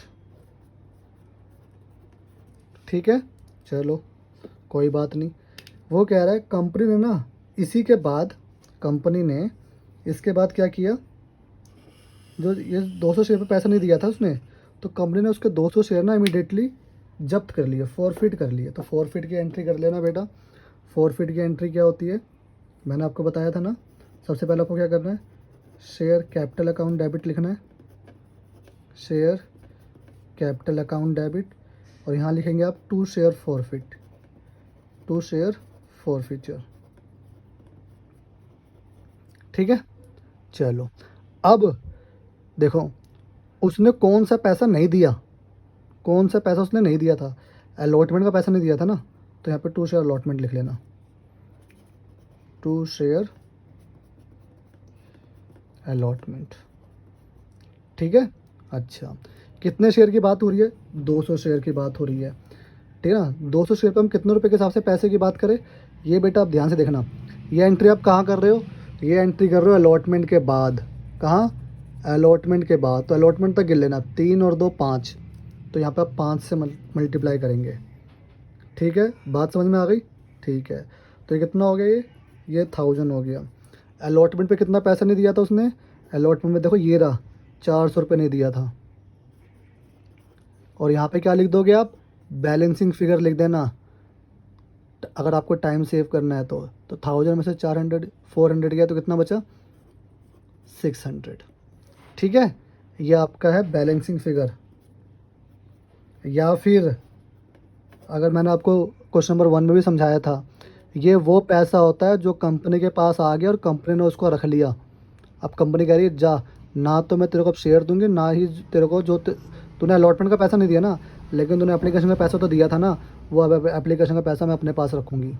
ठीक है। चलो कोई बात नहीं। वो कह रहा है कंपनी ने ना इसी के बाद, कंपनी ने इसके बाद क्या किया, जो ये 200 शेयर पे पैसा नहीं दिया था उसने, तो कंपनी ने उसके 200 शेयर ना इमीडिएटली जब्त कर लिए, फॉरफिट कर लिए। तो फॉरफिट की एंट्री कर लेना बेटा। फॉरफिट की एंट्री क्या होती है, मैंने आपको बताया था ना। सबसे पहले आपको क्या करना है, शेयर कैपिटल अकाउंट डेबिट लिखना है, शेयर कैपिटल अकाउंट डेबिट, और यहाँ लिखेंगे आप to share forfeit, to share forfeiture, ठीक है। चलो, अब देखो उसने कौन सा पैसा नहीं दिया, कौन सा पैसा उसने नहीं दिया था, अलॉटमेंट का पैसा नहीं दिया था ना, तो यहाँ पे टू शेयर अलॉटमेंट लिख लेना, टू शेयर अलॉटमेंट, ठीक है। अच्छा, कितने शेयर की बात हो रही है, 200 शेयर की बात हो रही है, ठीक है ना। 200 शेयर पे हम कितने रुपए के हिसाब से पैसे की बात करें, ये बेटा आप ध्यान से देखना। ये एंट्री आप कहाँ कर रहे हो, ये एंट्री कर रहे हो अलॉटमेंट के बाद, कहाँ, अलॉटमेंट के बाद। तो अलॉटमेंट तक गिन लेना, 3 और 2 5, तो यहाँ पे आप 5 से मल्टीप्लाई करेंगे, ठीक है। बात समझ में आ गई, ठीक है। तो ये कितना हो गया, ये 1000 हो गया। अलॉटमेंट पे कितना पैसा नहीं दिया था उसने, अलॉटमेंट में देखो ये रहा 400 रुपये नहीं दिया था। और यहाँ पे क्या लिख दोगे आप, बैलेंसिंग फिगर लिख देना, अगर आपको टाइम सेव करना है तो 1000 में से 400 गया तो कितना बचा, 600, ठीक है। ये आपका है बैलेंसिंग फिगर। या फिर अगर मैंने आपको क्वेश्चन नंबर 1 में भी समझाया था, ये वो पैसा होता है जो कंपनी के पास आ गया और कंपनी ने उसको रख लिया। अब कंपनी कह रही है जा, ना तो मैं तेरे को अब शेयर दूंगी, ना ही तेरे को जो तूने अलॉटमेंट का पैसा नहीं दिया ना, लेकिन तूने एप्लीकेशन का पैसा तो दिया था ना, वो अब एप्लीकेशन का पैसा मैं अपने पास रखूँगी,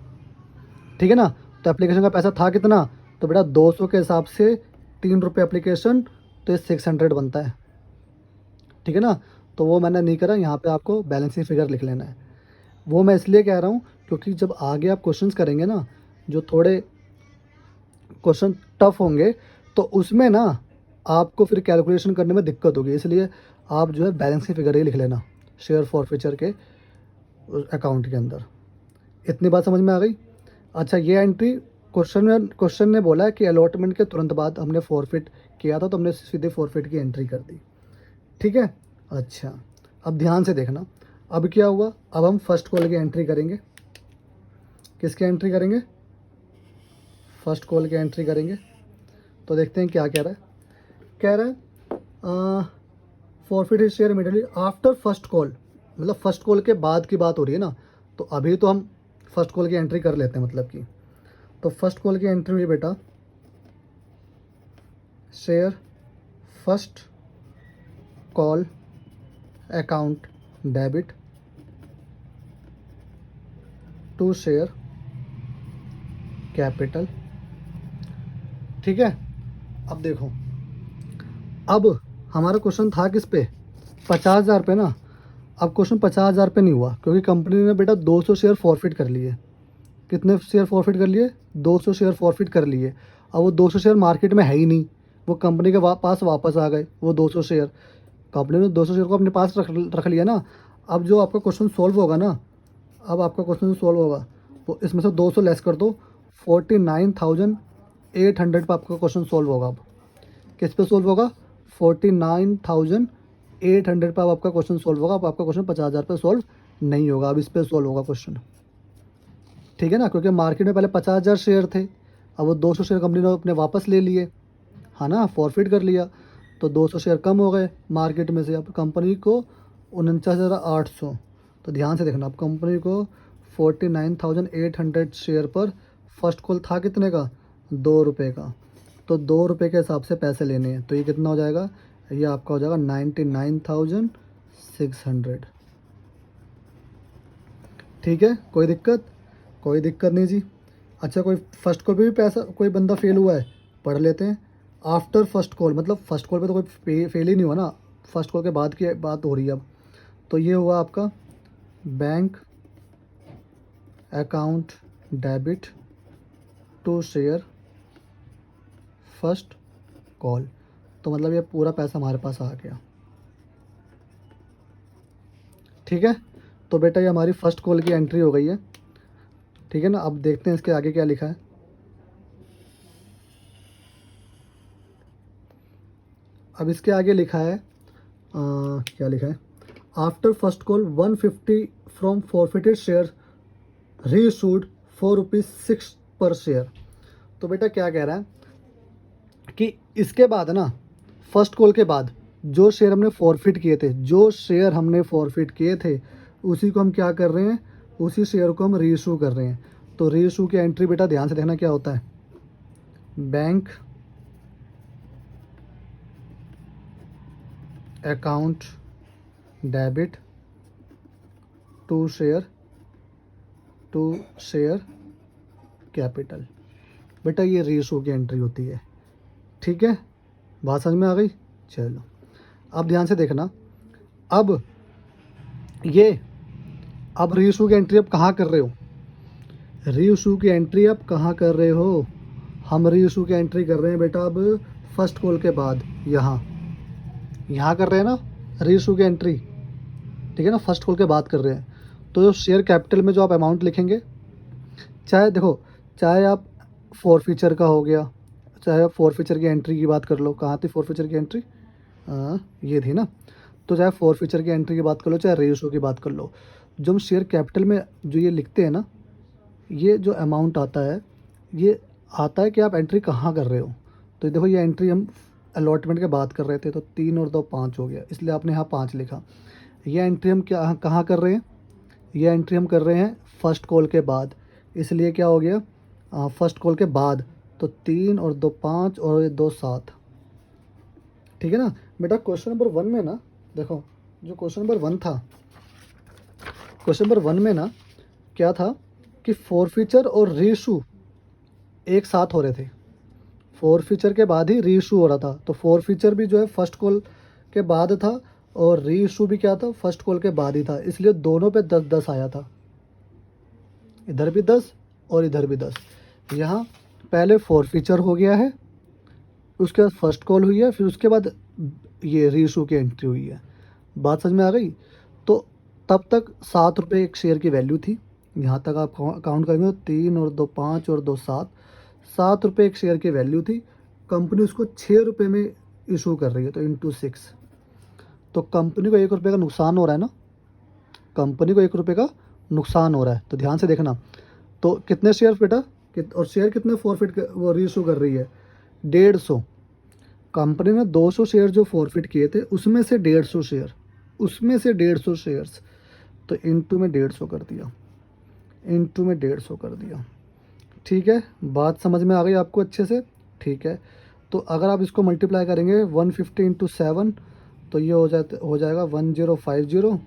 ठीक है ना। तो एप्लीकेशन का पैसा था कितना, तो बेटा 200 के हिसाब से 3 रुपये एप्लीकेशन, तो ये 600 बनता है, ठीक है ना। तो वो मैंने नहीं करा, यहाँ पे आपको बैलेंसिंग फिगर लिख लेना है। वो मैं इसलिए कह रहा हूँ क्योंकि जब आगे आप क्वेश्चंस करेंगे ना, जो थोड़े क्वेश्चन टफ होंगे, तो उसमें ना आपको फिर कैलकुलेशन करने में दिक्कत होगी, इसलिए आप जो है बैलेंसिंग फिगर ही लिख लेना शेयर फॉरफिचर के अकाउंट के अंदर। इतनी बात समझ में आ गई। अच्छा, ये एंट्री क्वेश्चन ने बोला है कि अलॉटमेंट के तुरंत बाद हमने फॉरफिट किया था, तो हमने सीधे फॉरफिट की एंट्री कर दी, ठीक है। अच्छा, अब ध्यान से देखना, अब क्या हुआ, अब हम फर्स्ट कॉल की एंट्री करेंगे। किसकी एंट्री करेंगे, फर्स्ट कॉल की एंट्री करेंगे। तो देखते हैं क्या कह रहा है। कह रहा है forfeit his share immediately after first call, मतलब फर्स्ट कॉल के बाद की बात हो रही है ना, तो अभी तो हम फर्स्ट कॉल की एंट्री कर लेते हैं, मतलब कि तो फर्स्ट कॉल की एंट्री हुई बेटा, share first call account debit to share capital, ठीक है। अब देखो, अब हमारा क्वेश्चन था किस पे, 50,000 पे ना। अब क्वेश्चन 50,000 पे नहीं हुआ, क्योंकि कंपनी ने बेटा 200 शेयर फॉरफिट कर लिए। कितने शेयर फॉरफिट कर लिए, 200 शेयर फॉरफिट कर लिए। अब वो 200 शेयर मार्केट में है ही नहीं, वो कंपनी के पास वापस आ गए वो 200 शेयर। कंपनी ने 200 शेयर को अपने पास रख लिया ना। अब जो आपका क्वेश्चन सॉल्व होगा ना, अब आपका क्वेश्चन जो सॉल्व होगा वो इसमें से 200 लेस कर दो, 49,800 पर आपका क्वेश्चन सॉल्व होगा। अब किस पे सोल्व होगा? 49,800 पे अब आपका क्वेश्चन सोल्व होगा। अब आपका क्वेश्चन 50,000 पे सोल्व नहीं होगा, अब इस पे सोल्व होगा क्वेश्चन। ठीक है ना, क्योंकि मार्केट में पहले 50,000 शेयर थे, अब वो 200 शेयर कंपनी ने अपने वापस ले लिए, है ना, फॉरफिट कर लिया, तो 200 शेयर कम हो गए मार्केट में से। अब कंपनी को 49,800, तो ध्यान से देखना, अब कंपनी को 49,800 शेयर पर फर्स्ट कॉल था कितने का? 2 रुपये का। तो 2 रुपये के हिसाब से पैसे लेने हैं, तो ये कितना हो जाएगा? ये आपका हो जाएगा 99,600। ठीक है, कोई दिक्कत? कोई दिक्कत नहीं जी। अच्छा, कोई फर्स्ट कॉल पे भी पैसा, कोई बंदा फेल हुआ है, पढ़ लेते हैं। आफ्टर फर्स्ट कॉल, मतलब फर्स्ट कॉल पे तो कोई फेल ही नहीं हुआ ना, फर्स्ट कॉल के बाद की बात हो रही है अब। तो ये हुआ आपका bank account debit to share first call, तो मतलब ये पूरा पैसा हमारे पास आ गया। ठीक है, तो बेटा ये हमारी फर्स्ट कॉल की एंट्री हो गई है। ठीक है ना, अब देखते हैं इसके आगे क्या लिखा है। अब इसके आगे लिखा है क्या लिखा है? After first call 150 from forfeited share reissued ₹4.6 per share. तो बेटा क्या कह रहा है कि इसके बाद ना, फर्स्ट कॉल के बाद जो शेयर हमने फॉरफिट किए थे, जो शेयर हमने फॉरफिट किए थे, उसी को हम क्या कर रहे हैं? उसी शेयर को हम रीइशू कर रहे हैं। तो रीइशू की एंट्री बेटा ध्यान से देखना क्या होता है। Bank account debit to share capital, बेटा ये रीइशू की एंट्री होती है। ठीक है, बात समझ में आ गई? चलो, अब ध्यान से देखना। अब रीइशू की एंट्री अब कहाँ कर रहे हो? रीइशू की एंट्री अब कहाँ कर रहे हो? हम रीइशू की एंट्री कर रहे हैं बेटा अब फर्स्ट कॉल के बाद, यहाँ कर रहे हैं ना रीइशू की एंट्री। ठीक है ना, फर्स्ट कॉल के बाद कर रहे हैं। तो जो शेयर कैपिटल में जो आप अमाउंट लिखेंगे, चाहे देखो, चाहे आप फॉरफीचर का हो गया, चाहे आप फॉरफीचर की एंट्री की बात कर लो। कहाँ थी फॉरफीचर की एंट्री? ये थी ना। तो चाहे फॉरफीचर की एंट्री की बात कर लो, चाहे रीइशू की बात कर लो, जो हम शेयर कैपिटल में जो ये लिखते हैं ना, ये जो अमाउंट आता है, ये आता है कि आप एंट्री कहाँ कर रहे हो। तो देखो, ये एंट्री हम अलॉटमेंट के बाद कर रहे थे, तो 3 और 2 5 हो गया, इसलिए आपने यहाँ 5 लिखा। ये एंट्री हम कहाँ कर रहे हैं? ये एंट्री हम कर रहे हैं फर्स्ट कॉल के बाद, इसलिए क्या हो गया? फर्स्ट कॉल के बाद, तो 3 और 2 5 और ये 2 7। ठीक है ना बेटा, क्वेश्चन नंबर 1 में ना, देखो जो क्वेश्चन नंबर 1 था, क्वेश्चन नंबर 1 में ना क्या था कि फॉरफीचर और रीइशू एक साथ हो रहे थे। फॉरफीचर के बाद ही रीइशू हो रहा था, तो फॉरफीचर भी जो है फर्स्ट कॉल के बाद था, और रीइशू भी क्या था? फर्स्ट कॉल के बाद ही था, इसलिए दोनों पे 10-10 आया था। इधर भी 10 और इधर भी 10। यहाँ पहले फॉरफीचर हो गया है, उसके बाद फर्स्ट कॉल हुई है, फिर उसके बाद ये रीइशू की एंट्री हुई है। बात समझ में आ गई? तो तब तक 7 रुपये एक शेयर की वैल्यू थी। यहाँ तक आप काउंट करेंगे तो 3 और 2 5 और 2 7, 7 रुपये एक शेयर की वैल्यू थी। कंपनी उसको 6 रुपये में इशू कर रही है, तो इंटू 6, तो कंपनी को 1 रुपये का नुकसान हो रहा है ना, कंपनी को 1 रुपये का नुकसान हो रहा है। तो ध्यान से देखना, तो कितने शेयर बेटा, और शेयर कितने फॉरफिट वो रीइशू कर रही है? 150। कंपनी ने 200 शेयर जो फॉरफिट किए थे, उसमें से 150 शेयर्स, तो इंटू में 150 कर दिया, इंटू में 150 कर दिया। ठीक है, बात समझ में आ गई आपको अच्छे से? ठीक है, तो अगर आप इसको मल्टीप्लाई करेंगे 150 इंटू 7, तो ये हो जाएगा 1050,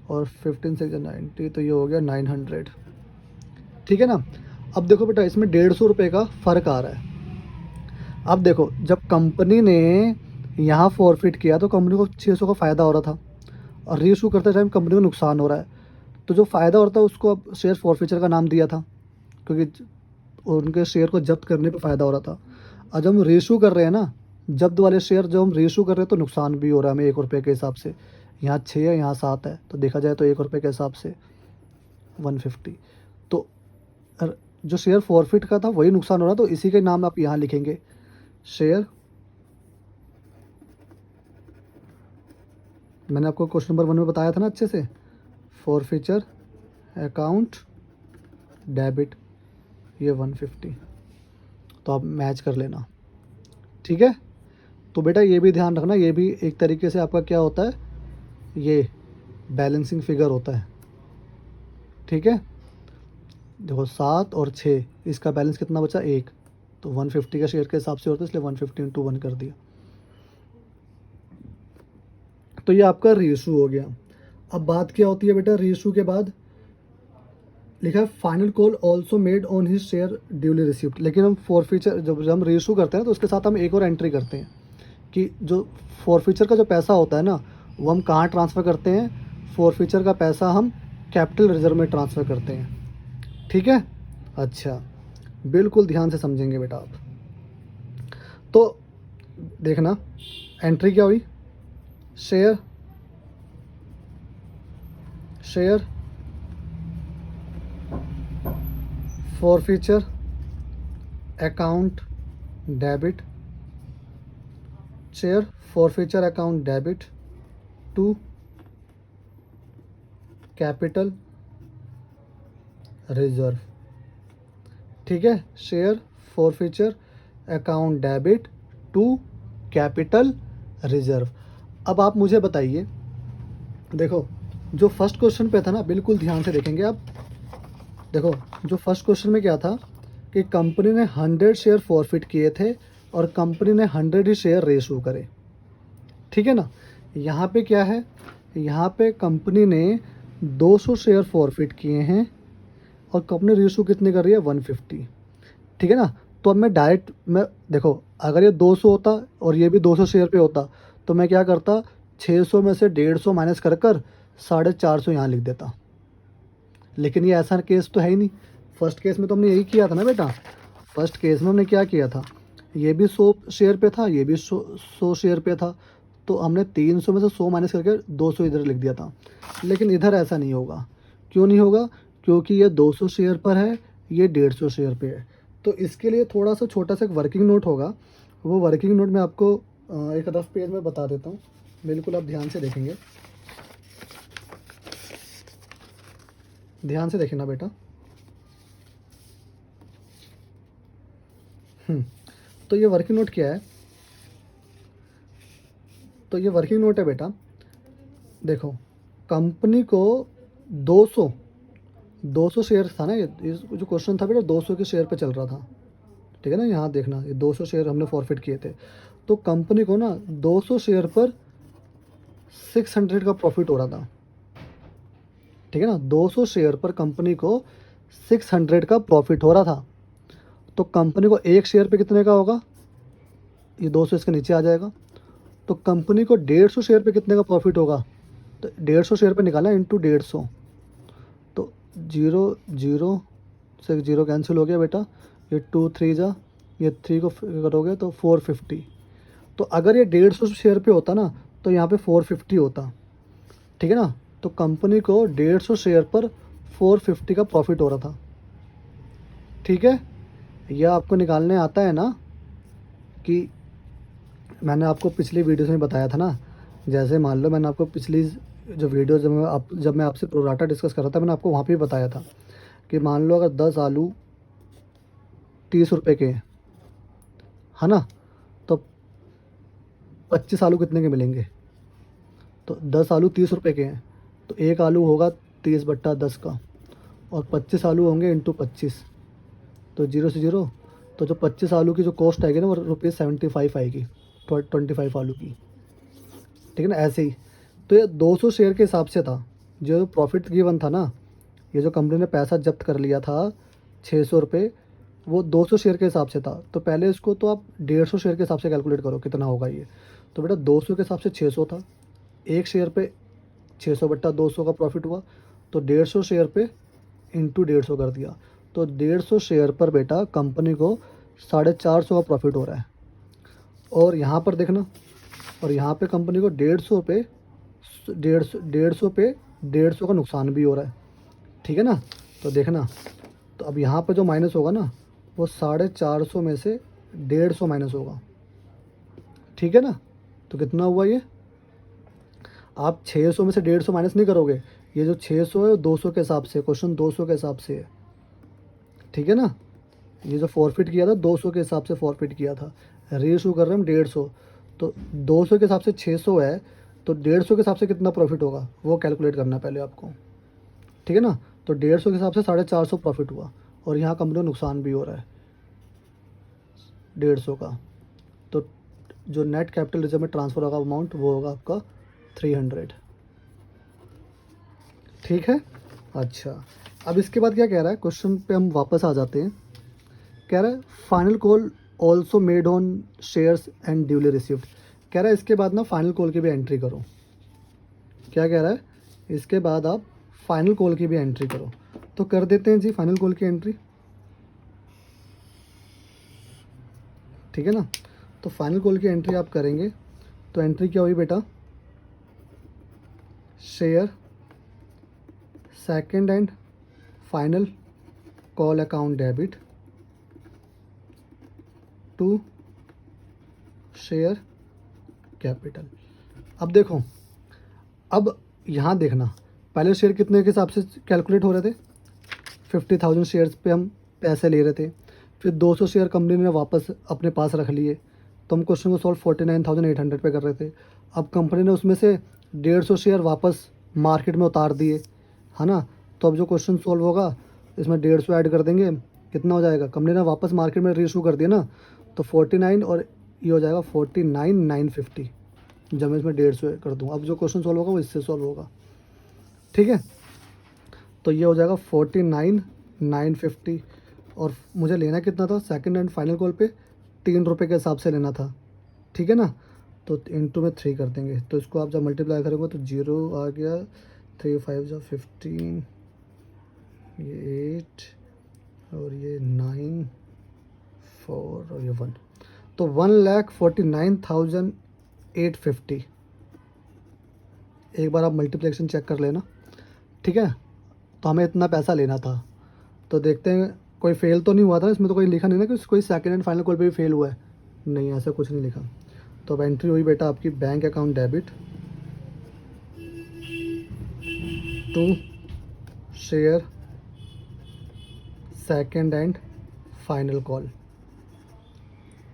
और 15 6 90, तो ये हो गया 900। ठीक है ना। अब देखो बेटा, इसमें 150 रुपये का फ़र्क आ रहा है। अब देखो, जब कंपनी ने यहाँ फॉरफिट किया तो कंपनी को 600 का फ़ायदा हो रहा था, और रीइशू करते टाइम कंपनी को नुकसान हो रहा है। तो जो फ़ायदा हो रहा था उसको अब शेयर फॉरफिचर का नाम दिया था, क्योंकि उनके शेयर को जब्त करने पे फ़ायदा हो रहा था। आज हम रीइशू कर रहे हैं ना, जब्त वाले शेयर जो हम रीइशू कर रहे हैं, तो नुकसान भी हो रहा है हमें 1 रुपये के हिसाब से। यहाँ 6 है, यहाँ 7 है, तो देखा जाए तो 1 रुपये के हिसाब से 150। तो जो शेयर फॉरफिट का था वही नुकसान हो रहा, तो इसी के नाम आप यहाँ लिखेंगे, शेयर मैंने आपको क्वेश्चन नंबर 1 में बताया था ना अच्छे से, फॉरफीचर अकाउंट डेबिट, ये 150, तो आप मैच कर लेना, ठीक है। तो बेटा ये भी ध्यान रखना, ये भी एक तरीके से आपका क्या होता है, ये बैलेंसिंग फिगर होता है, ठीक है। देखो 7 और 6, इसका बैलेंस कितना बचा, 1, तो 150 का शेयर के हिसाब से होता है, इसलिए 150 × 1 कर दिया। तो ये आपका रीइशू हो गया। अब बात क्या होती है बेटा, रीइशू के बाद लिखा है final call also made on his share duly received. लेकिन हम फॉरफीचर जब हम रीइशू करते हैं तो उसके साथ हम एक और एंट्री करते हैं कि जो फॉरफीचर का जो पैसा होता है ना, वो हम कहाँ ट्रांसफ़र करते हैं, फॉरफीचर का पैसा हम कैपिटल रिजर्व में ट्रांसफ़र करते हैं, ठीक है। अच्छा, बिल्कुल ध्यान से समझेंगे बेटा आप। तो देखना एंट्री क्या हुई, share forfeiture account debit, share forfeiture account debit to capital reserve, ठीक है। Share forfeiture account debit to capital reserve. अब आप मुझे बताइए, देखो जो फर्स्ट क्वेश्चन पे था ना, बिल्कुल ध्यान से देखेंगे आप। देखो जो फर्स्ट क्वेश्चन में क्या था कि कंपनी ने 100 शेयर फॉरफिट किए थे और कंपनी ने 100 ही शेयर रेशू करे, ठीक है ना। यहाँ पे क्या है, यहाँ पे कंपनी ने 200 शेयर फॉरफिट किए हैं और कंपनी रेशू कितने कर रही है, 150, ठीक है ना। तो अब मैं डायरेक्ट मैं देखो, अगर ये 200 होता और ये भी 200 शेयर पे होता तो मैं क्या करता, 600 में से 150 माइनस कर 450 यहाँ लिख देता। लेकिन ये ऐसा केस तो है ही नहीं। फर्स्ट केस में तो हमने यही किया था ना बेटा, फर्स्ट केस में हमने क्या किया था, ये भी 100 शेयर पे था, ये भी 100 शेयर पे था, तो हमने 300 में से 100 माइनस करके 200 इधर लिख दिया था। लेकिन इधर ऐसा नहीं होगा, क्यों नहीं होगा, क्योंकि ये 200 शेयर पर है, ये 150 शेयर पे है। तो इसके लिए थोड़ा सा छोटा सा एक वर्किंग नोट होगा, वो वर्किंग नोट मैं आपको एक रफ पेज में बता देता हूँ, बिल्कुल आप ध्यान से देखेंगे, ध्यान से देखना बेटा। तो ये वर्किंग नोट क्या है, तो ये वर्किंग नोट है बेटा। देखो कंपनी को 200 शेयर था ना, ये जो क्वेश्चन था बेटा 200 के शेयर पे चल रहा था, ठीक है ना। यहाँ देखना, ये 200 शेयर हमने फॉरफिट किए थे, तो कंपनी को ना 200 शेयर पर 600 का प्रॉफिट हो रहा था, ठीक है ना। 200 शेयर पर कंपनी को 600 का प्रॉफिट हो रहा था। तो कंपनी को एक शेयर पे कितने का होगा, ये 200 इसके नीचे आ जाएगा। तो कंपनी को 150 शेयर पे कितने का प्रॉफिट होगा, तो 150 शेयर पे निकालना इंटू 150, तो 0 से 0 कैंसिल हो गया बेटा, ये 2 3 जा, ये 3 को करोगे तो 450। तो अगर ये 150 शेयर पे होता ना तो यहाँ पे 450 होता, ठीक है ना। तो कंपनी को 150 शेयर पर 450 का प्रॉफिट हो रहा था, ठीक है। यह आपको निकालने आता है ना, कि मैंने आपको पिछली वीडियो में बताया था ना, जैसे मान लो मैंने आपको पिछली जो वीडियो जब मैं आपसे प्रोराटा डिस्कस कर रहा था, मैंने आपको वहाँ पे भी बताया था कि मान लो अगर 10 आलू 30 रुपये के हैं, है ना, तो 25 आलू कितने के मिलेंगे, तो 10 आलू 30 रुपये के हैं, तो एक आलू होगा 30/10 का, और 25 आलू होंगे इंटू 25, तो 0 से 0, तो जो 25 आलू की जो कॉस्ट आएगी ना वो ₹75 आएगी, 25 आलू की, ठीक है ना। ऐसे ही तो ये 200 शेयर के हिसाब से था, जो प्रॉफिट गिवन था ना, ये जो कंपनी ने पैसा जब्त कर लिया था 600 रुपये, वो 200 शेयर के हिसाब से था। तो पहले इसको तो आप 150 शेयर के हिसाब से कैलकुलेट करो कितना होगा ये। तो बेटा 200 के हिसाब से 600 था, एक शेयर पे 600/200 का प्रॉफिट हुआ, तो 150 शेयर पे इंटू 150 कर दिया, तो 150 शेयर पर बेटा कंपनी को 450 का प्रॉफिट हो रहा है। और यहाँ पर देखना, और यहाँ पे कंपनी को 150 पे 150 का नुकसान भी हो रहा है, ठीक है ना। तो देखना, तो अब यहाँ पे जो माइनस होगा ना, वो 450 में से 150 माइनस होगा, ठीक है ना। तो कितना हुआ ये, आप 600 में से 150 माइनस नहीं करोगे। ये जो 600 है वो 200 के हिसाब से, क्वेश्चन 200 के हिसाब से है, ठीक है ना। ये जो फॉरफिट किया था 200 के हिसाब से फॉरफिट किया था, रीइशू कर रहे हैं हम 150। तो 200 के हिसाब से 600 है, तो 150 के हिसाब से कितना प्रॉफिट होगा वो कैलकुलेट करना है पहले आपको, ठीक है ना। तो 150 के हिसाब से 450 प्रॉफिट हुआ, और यहाँ कंपनी को नुकसान भी हो रहा है 150 का। तो जो नेट कैपिटल रिजर्व में ट्रांसफ़र होगा अमाउंट वो होगा आपका 300, ठीक है। अच्छा, अब इसके बाद क्या कह रहा है, क्वेश्चन पे हम वापस आ जाते हैं। कह रहा है final call also made on shares and duly received. कह रहा है इसके बाद ना फाइनल कॉल की भी एंट्री करो। क्या कह रहा है, इसके बाद आप फाइनल कॉल की भी एंट्री करो। तो कर देते हैं जी फाइनल कॉल की एंट्री, ठीक है ना। तो फाइनल कॉल की एंट्री आप करेंगे तो एंट्री क्या हुई बेटा, share second and final call account debit to share capital. अब देखो, अब यहाँ देखना, पहले शेयर कितने के हिसाब से कैलकुलेट हो रहे थे, 50,000 शेयर्स पे हम पैसे ले रहे थे, फिर 200 शेयर कंपनी ने वापस अपने पास रख लिए, तो हम क्वेश्चन को सॉल्व 49,800 पे कर रहे थे। अब कंपनी ने उसमें से 150 शेयर वापस मार्केट में उतार दिए, है ना। तो अब जो क्वेश्चन सॉल्व होगा इसमें 150 ऐड कर देंगे, कितना हो जाएगा, कंपनी ने वापस मार्केट में रीइशू कर दिया ना, तो 49 और ये हो जाएगा 49,950। जब मैं इसमें 150 कर दूँ, अब जो क्वेश्चन सॉल्व होगा वो इससे सॉल्व होगा, ठीक है। तो ये हो जाएगा 49,950, और मुझे लेना कितना था सेकंड एंड फाइनल कॉल पे, 3 रुपये के हिसाब से लेना था, ठीक है ना। तो इंटू में 3 कर देंगे, तो इसको आप जब मल्टीप्लाई करोगे तो 0 आ गया, 3 5 जा 15, ये 8 और ये 9 4 और ये 1, तो 1,49,850। एक बार आप मल्टीप्लिकेशन चेक कर लेना, ठीक है। तो हमें इतना पैसा लेना था, तो देखते हैं कोई फेल तो नहीं हुआ था इसमें, तो कोई लिखा नहीं ना कि कोई सेकंड एंड फाइनल कॉल पे भी फेल हुआ है, नहीं ऐसा कुछ नहीं लिखा। तो अब एंट्री हुई बेटा आपकी bank account debit to share second and final call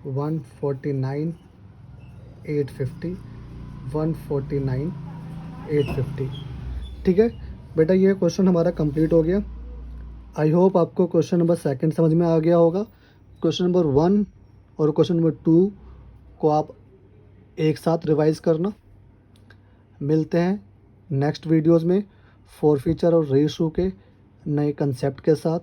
149,850, 149,850, ठीक है बेटा। ये क्वेश्चन हमारा कंप्लीट हो गया। आई होप आपको क्वेश्चन नंबर सेकंड समझ में आ गया होगा। क्वेश्चन नंबर 1 और क्वेश्चन नंबर 2 को आप एक साथ रिवाइज़ करना। मिलते हैं नेक्स्ट वीडियोज़ में फॉरफीचर और रीइशू के नए कंसेप्ट के साथ।